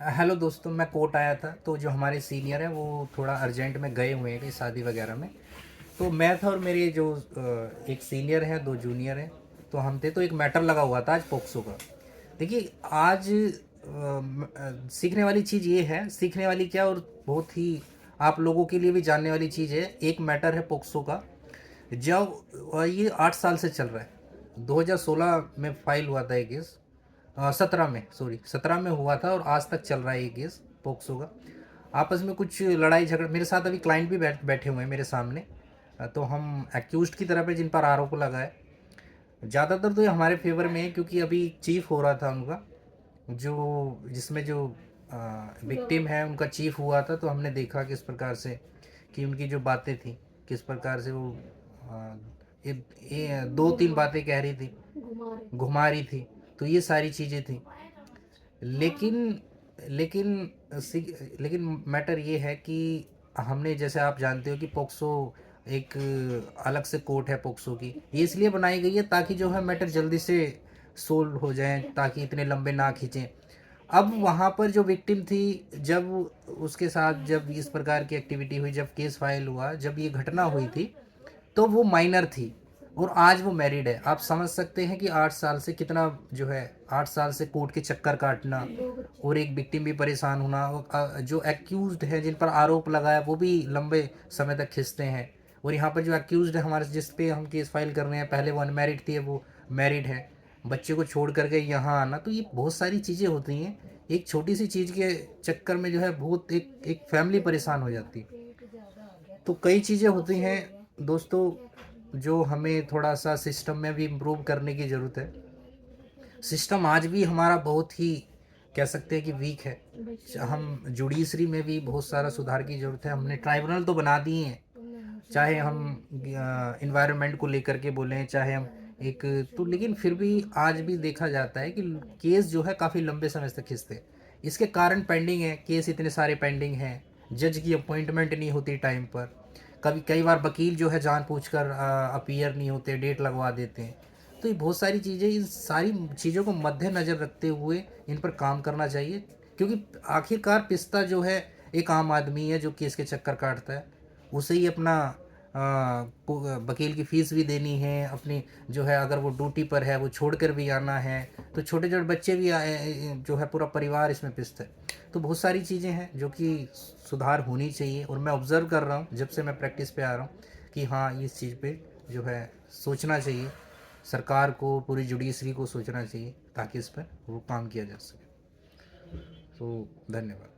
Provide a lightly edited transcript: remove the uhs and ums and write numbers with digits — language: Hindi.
हेलो दोस्तों, मैं कोर्ट आया था तो जो हमारे सीनियर हैं वो थोड़ा अर्जेंट में गए हुए हैं कहीं शादी वगैरह में। तो मैं था और मेरे जो एक सीनियर हैं, दो जूनियर हैं। तो हम थे, तो एक मैटर लगा हुआ था आज पोक्सो का। देखिए आज सीखने वाली चीज़ ये है, सीखने वाली क्या और बहुत ही आप लोगों के लिए भी जानने वाली चीज़ है। एक मैटर है पोक्सो का। जब ये 8 साल से चल रहा है। 2016 में फाइल हुआ था ये केस। 17 में, सॉरी 17 में हुआ था और आज तक चल रहा है ये केस पोक्सो का। आपस में कुछ लड़ाई झगड़ा, मेरे साथ अभी क्लाइंट भी बैठे हुए हैं मेरे सामने। तो हम एक्यूज्ड की तरफ है जिन पर आरोप लगा है। ज़्यादातर तो ये हमारे फेवर में है क्योंकि अभी चीफ हो रहा था उनका, जो जिसमें जो विक्टिम है उनका चीफ हुआ था। तो हमने देखा किस प्रकार से कि उनकी जो बातें थी, किस प्रकार से वो आ, ये दो तीन बातें कह रही थी, घुमा रही थी। तो ये सारी चीज़ें थी। लेकिन लेकिन लेकिन मैटर ये है कि हमने, जैसे आप जानते हो कि पोक्सो एक अलग से कोर्ट है पोक्सो की। ये इसलिए बनाई गई है ताकि जो है मैटर जल्दी से सोल्व हो जाए, ताकि इतने लंबे ना खींचें। अब वहाँ पर जो विक्टिम थी, जब उसके साथ जब इस प्रकार की एक्टिविटी हुई, जब केस फाइल हुआ, जब ये घटना हुई थी, तो वो माइनर थी और आज वो मैरिड है। आप समझ सकते हैं कि 8 साल से कितना जो है, 8 साल से कोर्ट के चक्कर काटना और एक विक्टिम भी परेशान होना, और जो एक्यूज्ड है जिन पर आरोप लगाया वो भी लंबे समय तक खिंचते हैं। और यहाँ पर जो एक्यूज्ड है हमारे, जिस पे हम केस फाइल कर रहे हैं, पहले वो अनमैरिड थी, वो मैरिड है। बच्चे को छोड़ करके यहाँ आना, तो ये बहुत सारी चीज़ें होती हैं। एक छोटी सी चीज़ के चक्कर में जो है बहुत एक एक फैमिली परेशान हो जाती है। तो कई चीज़ें होती हैं दोस्तों, जो हमें थोड़ा सा सिस्टम में भी इम्प्रूव करने की ज़रूरत है। सिस्टम आज भी हमारा बहुत ही, कह सकते हैं कि वीक है। हम जुडिशरी में भी बहुत सारा सुधार की ज़रूरत है। हमने ट्राइब्यूनल तो बना दिए हैं, चाहे हम इन्वायरमेंट को लेकर के बोलें, चाहे हम एक, तो लेकिन फिर भी आज भी देखा जाता है कि केस जो है काफ़ी लंबे समय तक खिंचते हैं। इसके कारण पेंडिंग है, केस इतने सारे पेंडिंग हैं। जज की अपॉइंटमेंट नहीं होती टाइम पर। कभी कई बार वकील जो है जानबूझकर अपीयर नहीं होते, डेट लगवा देते हैं। तो ये बहुत सारी चीज़ें, इन सारी चीज़ों को मद्देनज़र रखते हुए इन पर काम करना चाहिए। क्योंकि आखिरकार पिस्ता जो है एक आम आदमी है जो केस के चक्कर काटता है। उसे ही अपना वकील की फ़ीस भी देनी है अपनी, जो है अगर वो ड्यूटी पर है वो छोड़ कर भी आना है। तो छोटे छोटे बच्चे भी जो है पूरा परिवार इसमें पिसता है। तो बहुत सारी चीज़ें हैं जो कि सुधार होनी चाहिए। और मैं ऑब्ज़र्व कर रहा हूँ जब से मैं प्रैक्टिस पे आ रहा हूँ कि हाँ, इस चीज़ पे जो है सोचना चाहिए। सरकार को, पूरी जुडिशरी को सोचना चाहिए ताकि इस पर वो काम किया जा सके। तो धन्यवाद।